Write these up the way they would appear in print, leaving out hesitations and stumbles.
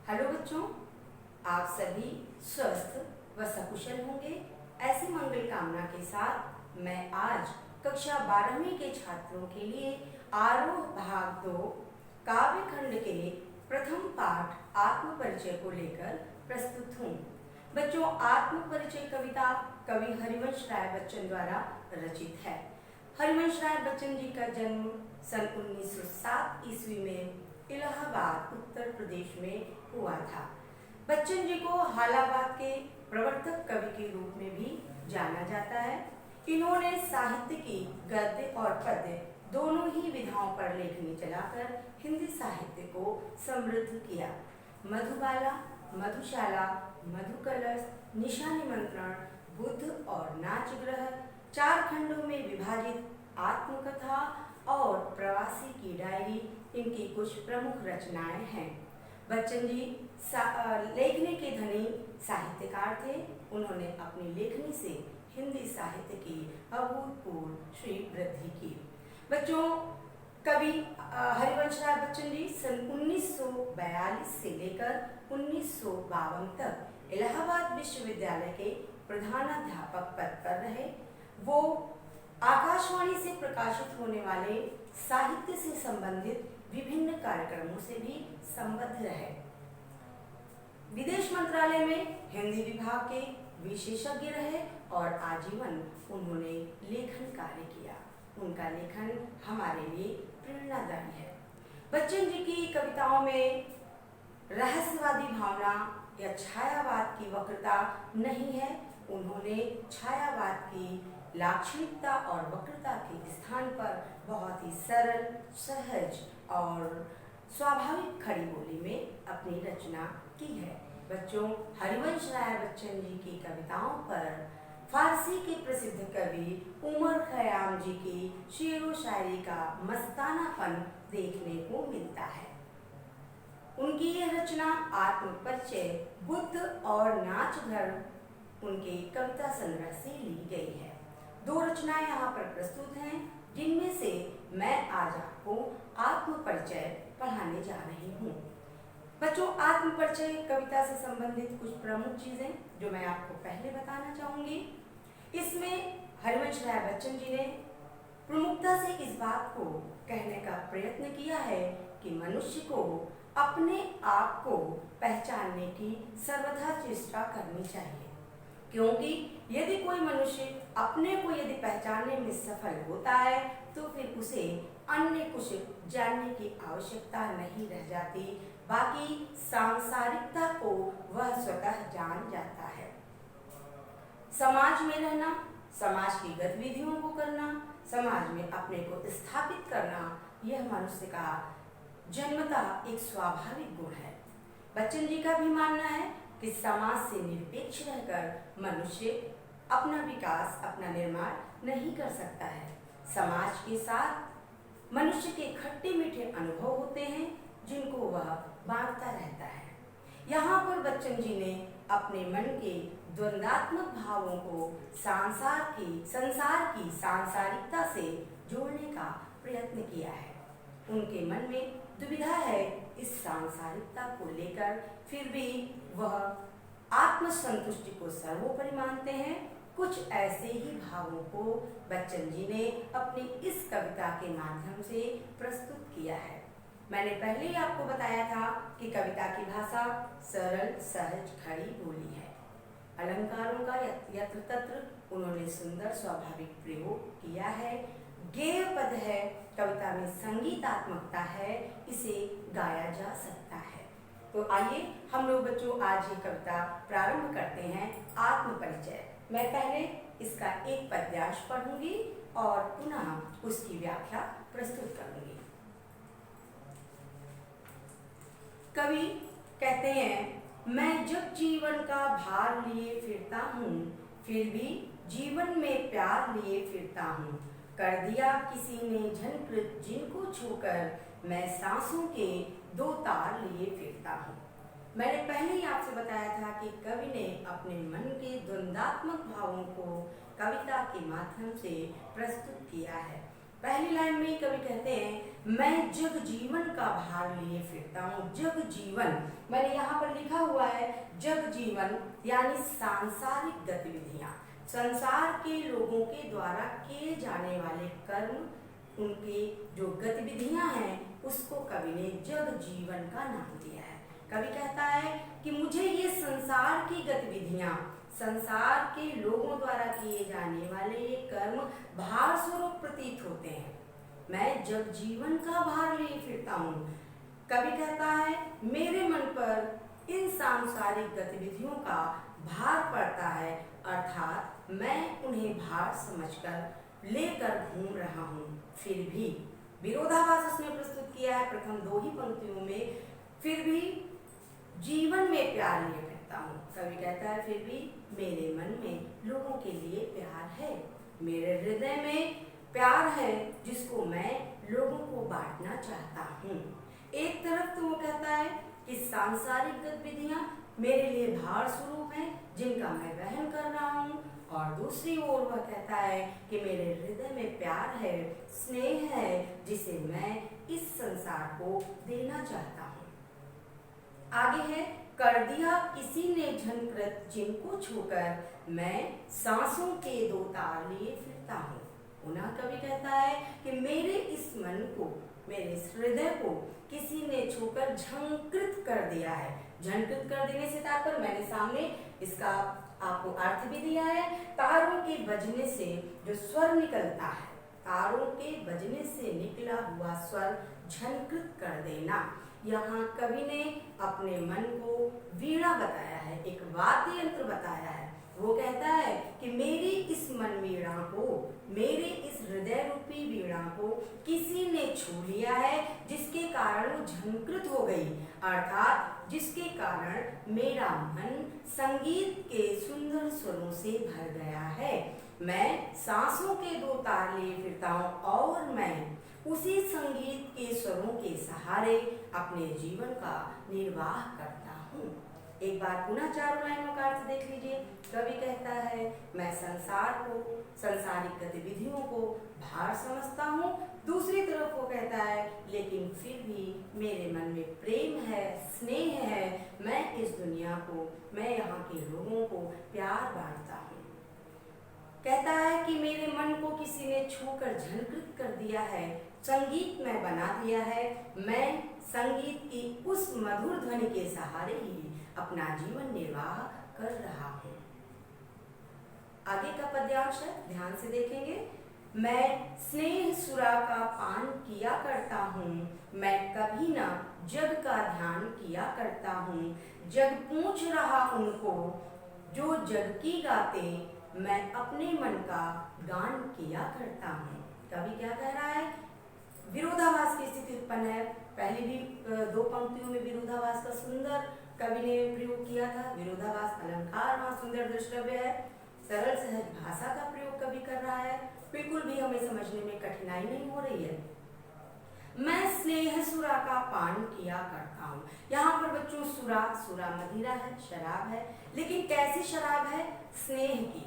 Hello बच्चों, आप सभी स्वस्थ व सकुशल होंगे ऐसी मंगल कामना के साथ मैं आज कक्षा 12वीं के छात्रों के लिए आरोह भाग 2 काव्य खंड के प्रथम पाठ आत्म परिचय को लेकर प्रस्तुत हूँ। बच्चों, आत्म परिचय कविता कवि हरिवंश राय बच्चन द्वारा रचित है। हरिवंश राय बच्चन जी का जन्म सन 1907 ईस्वी में इलाहाबाद उत्तर प्रदेश में हुआ था। बच्चन जी को हालाबाद के प्रवर्तक कवि के रूप में भी जाना जाता है। इन्होंने साहित्य की गद्य और पद्य दोनों ही विधाओं पर लेखनी चलाकर हिंदी साहित्य को समृद्ध किया। मधुबाला, मधुशाला, मधुकलश, निशा निमंत्रण, बुद्ध और नाच ग्रह, 4 खंडों में विभाजित आत्मकथा और प्रवासी की डायरी इनकी कुछ प्रमुख रचनाएं हैं। बच्चन जी लेखनी के धनी साहित्यकार थे। उन्होंने अपनी लेखनी से हिंदी साहित्य की अभूतपूर्व श्री वृद्धि की। बच्चों, कवि हरिवंश राय बच्चन जी सन 1942 से लेकर 1952 तक इलाहाबाद विश्वविद्यालय के प्रधानाध्यापक पद पर रहे। वो आकाशवाणी से प्रकाशित होने वाले साहित्य से संबंधित विभिन्न कार्यक्रमों से भी संबद्ध रहे। विदेश मंत्रालय में हिंदी विभाग के विशेषज्ञ रहे और आजीवन उन्होंने लेखन कार्य किया। उनका लेखन हमारे लिए प्रेरणादायी है। बच्चन जी की कविताओं में रहस्यवादी भावना या छायावाद की वक्रता नहीं है। उन्होंने छायावाद की लाक्षणिकता और वक्रता के स्थान पर बहुत ही सरल, सहज और स्वाभाविक खड़ी बोली में अपनी रचना की है। बच्चों, हरिवंश राय बच्चन जी की कविताओं पर फारसी के प्रसिद्ध कवि उमर खयाम जी की शेरो शायरी का मस्तानापन देखने को मिलता है। उनकी यह रचना आत्म परिचय, बुद्ध और नाच घर उनके कविता संग्रह से ली गई है। 2 रचनाएं यहाँ पर प्रस्तुत हैं, जिनमें से मैं आज आपको आत्म परिचय पढ़ाने जा रही हूँ। बच्चों, आत्म परिचय कविता से संबंधित कुछ प्रमुख चीजें जो मैं आपको पहले बताना चाहूंगी। इसमें हरिवंश राय बच्चन जी ने प्रमुखता से इस बात को कहने का प्रयत्न किया है कि मनुष्य को अपने आप को पहचानने की सर्वथा चेष्टा करनी चाहिए, क्योंकि यदि कोई मनुष्य अपने को यदि पहचानने में सफल होता है तो फिर उसे अन्य कुछ जानने की आवश्यकता नहीं रह जाती। बाकी सांसारिकता को वह स्वतः जान जाता है। समाज में रहना, समाज की गतिविधियों को करना, समाज में अपने को स्थापित करना, यह मनुष्य का जन्मतः एक स्वाभाविक गुण है। बच्चन जी का भी मानना है कि समाज से निरपेक्ष रहकर मनुष्य अपना विकास, अपना निर्माण नहीं कर सकता है। समाज के साथ मनुष्य के खट्टे मीठे अनुभव होते हैं, जिनको वह बांटता रहता है। यहाँ पर बच्चन जी ने अपने मन के द्वंद्वात्मक भावों को संसार की सांसारिकता से जोड़ने का प्रयत्न किया है। उनके मन में दुविधा है इस सांसारिकता को लेकर, फिर भी वह आत्मसंतुष्टि को सर्वोपरि मानते हैं। कुछ ऐसे ही भावों को बच्चन जी ने अपनी इस कविता के माध्यम से प्रस्तुत किया है। मैंने पहले ही आपको बताया था कि कविता की भाषा सरल, सहज, खड़ी बोली है। अलंकारों का यत्र तत्र उन्होंने सुंदर स्वाभाविक प्रयोग किया है। गेय पद है, कविता में संगीतात्मकता है, इसे गाया जा सकता है। तो आइए हम लोग बच्चों आज ये कविता प्रारंभ करते हैं। आत्म परिचय। मैं पहले इसका एक पद्यांश पढ़ूंगी और पुनः उसकी व्याख्या प्रस्तुत करूंगी। कवि कहते हैं, मैं जब जीवन का भार लिए फिरता हूँ, फिर भी जीवन में प्यार लिए फिरता हूँ। कर दिया किसी ने झनकृत जिनको छूकर, मैं सांसों के 2 तार लिए फिरता हूँ। मैंने पहले ही आपसे बताया था कि कवि ने अपने मन के द्वंद्वात्मक भावों को कविता के माध्यम से प्रस्तुत किया है। पहली लाइन में कवि कहते हैं मैं जग जीवन का भार लिए फिरता हूँ। जग जीवन मैंने यहाँ पर लिखा हुआ है जग जीवन यानी सांसारिक गतिविधियां, संसार के लोगों के द्वारा किए जाने वाले कर्म, उनके जो गतिविधियां हैं उसको कवि ने जग जीवन का नाम दिया है। कवि कहता है कि मुझे ये संसार की गतिविधियां, संसार के लोगों द्वारा किए जाने वाले ये कर्म भार स्वरूप प्रतीत होते हैं। मैं जग जीवन का भार लिए फिरता हूँ। कवि कहता है मेरे मन पर इन सांसारिक गतिविधियों का भार पड़ता है, अर्थात मैं उन्हें भार समझकर लेकर घूम रहा हूँ। फिर भी विरोधाभास उसने प्रस्तुत किया है प्रथम दो ही पंक्तियों में, फिर भी जीवन में प्यार लिए फिरता हूँ। कवि कहता है फिर भी मेरे मन में लोगों के लिए प्यार है, मेरे हृदय में प्यार है जिसको मैं लोगों को बांटना चाहता हूँ। एक तरफ तो वो कहता है कि सांसारिक गतिविधियां मेरे लिए भार स्वरूप हैं जिनका मैं वहन कर रहा हूँ, और दूसरी ओर वह कहता है कि मेरे हृदय में प्यार है, स्नेह है जिसे मैं इस संसार को देना चाहता हूँ। आगे है कर दिया किसी ने झनकृत जिनको छूकर मैं सांसों के दो तार लिए फिरता हूँ। पुनः कवि कहता है कि मेरे इस मन को, मेरे इस हृदय को किसी ने छूकर झंकृत कर दिया है। झंकृत कर देने से तात्पर्य मैंने सामने इसका आपको अर्थ भी दिया है। तारों के बजने से जो स्वर निकलता है, तारों के बजने से निकला हुआ स्वर झंकृत कर देना। यहाँ कवि ने अपने मन को वीणा बताया है, एक वाद्य यंत्र बताया है। वो कहता है कि मेरी इस मन वीणा को, मेरे इस हृदय रूपी वीणा को किसी ने छू लिया है, जिसके कारण वो झंकृत हो गई, अर्थात जिसके कारण मेरा मन संगीत के सुंदर स्वरों से भर गया है। मैं सांसों के दो तार लिए फिरता हूँ और मैं उसी संगीत के स्वरों के सहारे अपने जीवन का निर्वाह करता हूँ। एक बार पुनः चारों लाइनों का अर्थ देख लीजिए। कवि कहता है मैं संसार को, संसारिक गतिविधियों को भार समझता हूँ। दूसरी तरफ वो कहता है लेकिन फिर भी मेरे मन में प्रेम है, स्नेह है, मैं इस दुनिया को, मैं यहाँ के लोगों को प्यार बांटता हूँ। कहता है कि मेरे मन को किसी ने छूकर झंकृत कर दिया है, संगीत में बना दिया है, मैं संगीत की उस मधुर ध्वनि के सहारे ही अपना जीवन निर्वाह कर रहा हूँ। आगे का पद्यांश है, ध्यान से देखेंगे। मैं स्नेह सुरा का पान किया करता हूँ, मैं कभी ना जग का ध्यान किया करता हूँ। जग पूछ रहा उनको जो जग की गाते, मैं अपने मन का गान किया करता हूँ। कवि क्या कह रहा है? विरोधाभास की स्थिति उत्पन्न है। पहले भी दो पंक्तियों में विरोधाभास का सुंदर कवि ने प्रयोग किया था। विरोधाभास अलंकार वहाँ सुंदर द्रष्टव्य है। सरल सहज भाषा का प्रयोग कवि कर रहा है, बिल्कुल भी हमें समझने में कठिनाई नहीं हो रही है। मैं स्नेह सुरा का पान किया करता हूँ। यहाँ पर बच्चों सुरा, सुरा मदिरा है, शराब है, लेकिन कैसी शराब है? स्नेह की,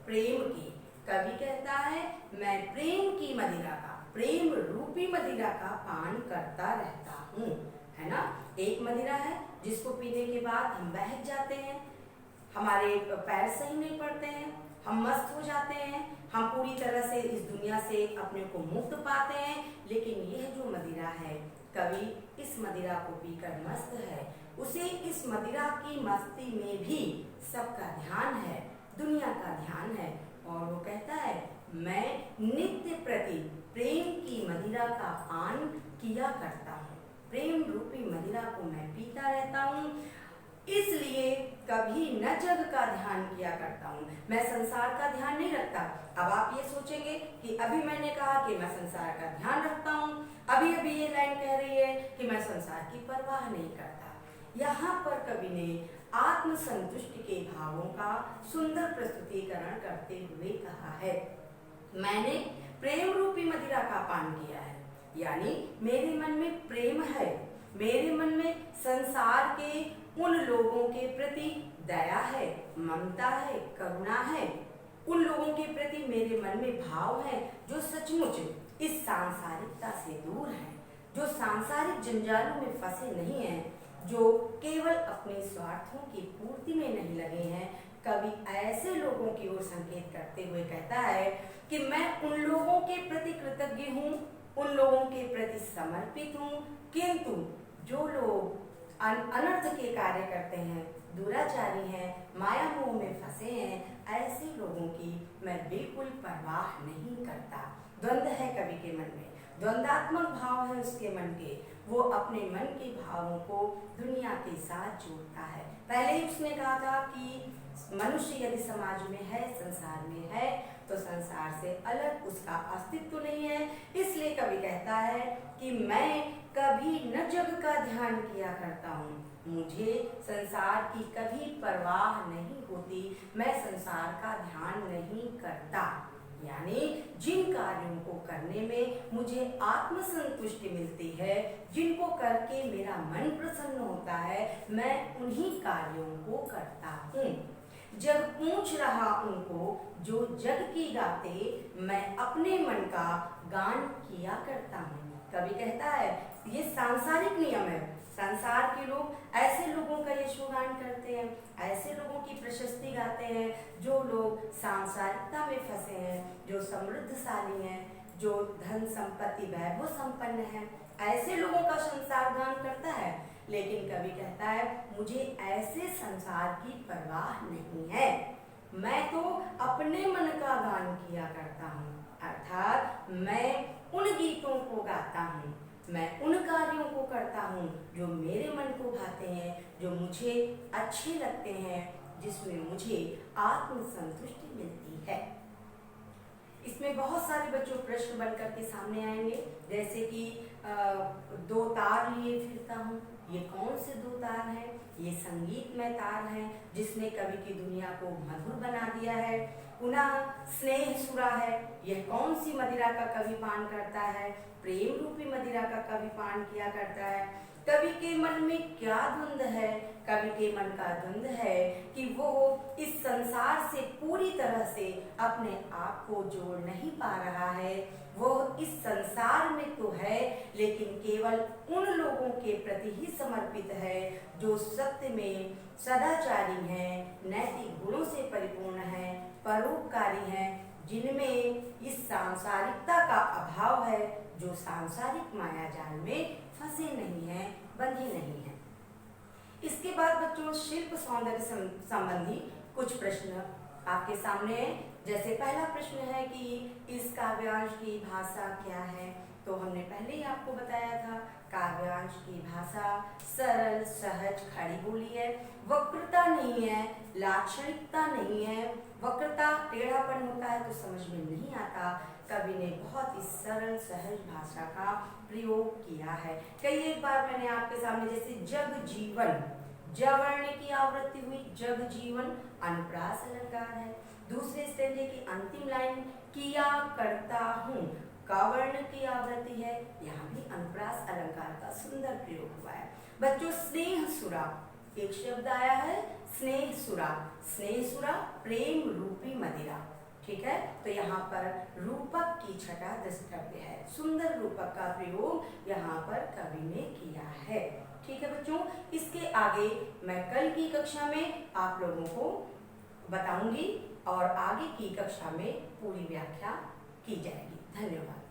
प्रेम की। कवि कहता है मैं प्रेम की मदिरा का, प्रेम रूपी मदिरा का पान करता रहता हूँ, है ना। एक मदिरा है जिसको पीने के बाद हम बहक जाते हैं, हमारे पैर सही नहीं पड़ते हैं, हम मस्त हो जाते हैं, हम पूरी तरह से इस दुनिया से अपने को मुक्त पाते हैं। लेकिन यह जो मदिरा है, कवि इस मदिरा को पीकर मस्त है, उसे इस मदिरा की मस्ती में भी सबका ध्यान है, दुनिया का ध्यान है, और वो कहता है मैं नित्य प्रति प्रेम की मदिरा का पान किया करता हूँ, प्रेम रूपी मदिरा को मैं पीता रहता हूँ, इसलिए कभी न जग का ध्यान किया करता हूँ, मैं संसार का ध्यान नहीं रखता। अब आप ये सोचेंगे कि अभी मैंने कहा कि मैं संसार का ध्यान रखता हूँ, अभी अभी ये लाइन कह रही है कि मैं संसार की परवाह नहीं करता। यहाँ पर कवि ने आत्मसंतुष्टि के भावों का सुंदर प्रस्तुतिकरण करते हुए कहा है मैंने प्रेम रूपी मदिरा का पान किया है, यानी मेरे मन में प्रेम है, मेरे मन में संसार के उन लोगों के प्रति दया है, ममता है, करुणा है, उन लोगों के प्रति मेरे मन में भाव है जो सचमुच इस सांसारिकता से दूर हैं, जो सांसारिक जंजालों में फंसे नहीं हैं, जो केवल अपने स्वार्थों की पूर्ति में नहीं लगे हैं, कवि ऐसे लोगों की ओर संकेत करते हुए कहता है कि मैं उन लोगों के प्रति कृतज्ञ हूँ, उन लोगों के प्रति समर्पित हूँ, किंतु जो लोग अनर्थ के कार्य करते हैं, दुराचारी हैं, माया मोह में फंसे हैं, ऐसे लोगों की मैं बिल्कुल परवाह नहीं करता। द्वंद्व है कवि के मन में, द्वंद्वात्मक भाव है उसके मन के। वो अपने मन के भावों को दुनिया के साथ जोड़ता है। पहले ही उसने कहा था कि मनुष्य यदि समाज में है, संसार में है, तो संसार से अलग उसका अस्तित्व नहीं है। इसलिए कवि कहता है कि मैं कभी न जग का ध्यान किया करता हूँ, मुझे संसार की कभी परवाह नहीं होती, मैं संसार का ध्यान नहीं करता। यानी जिन कार्यों को करने में मुझे आत्मसंतुष्टि मिलती है, जिनको करके मेरा मन प्रसन्न होता है, मैं उन्हीं कार्यों को करता हूँ। जग पूछ रहा उनको जो जग की गाते, मैं अपने मन का गान किया करता हूँ। कवि कहता है ये सांसारिक नियम है। संसार के लोग ऐसे लोगों का यशोगान करते हैं, ऐसे लोगों की प्रशस्ति गाते हैं जो लोग सांसारिकता में फंसे हैं, जो समृद्धशाली हैं, जो धन संपत्ति वैभव संपन्न है, ऐसे लोगों का संसार गान करता है। लेकिन कवि कहता है मुझे ऐसे संसार की परवाह नहीं है, मैं तो अपने मन का गान किया करता हूँ। अर्थात मैं उन गीतों को गाता हूँ, मैं उन कार्यों को करता हूँ जो मेरे मन को भाते हैं, जो मुझे अच्छे लगते हैं, जिसमें मुझे आत्मसंतुष्टि मिलती है। इसमें बहुत सारे बच्चों प्रश्न बनकर के सामने आएंगे, जैसे कि दो तार लिए फिरता हूँ, ये कौन से दो तार हैं? ये संगीतमय तार हैं जिसने कवि की दुनिया को मधुर बना दिया है। पुनः स्नेह सुरा है, यह कौन सी मदिरा का कवि पान करता है? प्रेम रूपी मदिरा का कवि पान किया करता है। कवि के मन में क्या द्वंद है? कवि के मन का द्वंद है कि वो इस संसार से पूरी तरह से अपने आप को जोड़ नहीं पा रहा है। वो इस संसार में तो है, लेकिन केवल उन लोगों के प्रति ही समर्पित है जो सत्य में सदाचारी हैं, नैतिक गुणों से परिपूर्ण हैं, परोपकारी हैं, जिनमें इस सांसारिकता का अभाव है, जो सांसारिक माया जाल में फंसे नहीं हैं, बंधे नहीं हैं। इसके बाद बच्चों शिल्प सौंदर्य संबंधी कुछ प्रश्न आपके सामने है। जैसे पहला प्रश्न है कि इस काव्यांश की भाषा क्या है? तो हमने पहले ही आपको बताया था, काव्यांश की भाषा सरल, सहज, खड़ी बोली है, वक्रता नहीं है, लाक्षणिकता नहीं है। वक्रता टेढ़ापन होता है तो समझ में नहीं आता। कवि ने बहुत ही सरल सहज भाषा का प्रयोग किया है। कई एक बार मैंने आपके सामने जैसे जग जीवन, जवर्ण की आवृत्ति हुई, जग जीवन अनुप्रास अलंकार है। दूसरे स्टेंजे की अंतिम लाइन किया करता हूँ, कवर्ण की आवृत्ति है, यहाँ भी अनुप्रास अलंकार का सुंदर प्रयोग हुआ है। बच्चों स्नेह सुरा एक शब्द आया है, स्नेह सुरा। स्नेह सुरा प्रेम रूपी मदिरा, ठीक है। तो यहाँ पर रूपक की छटा द्रष्टव्य है, सुंदर रूपक का प्रयोग यहाँ पर कवि ने किया है। ठीक है बच्चों, इसके आगे मैं कल की कक्षा में आप लोगों को बताऊंगी और आगे की कक्षा में पूरी व्याख्या की जाएगी। धन्यवाद।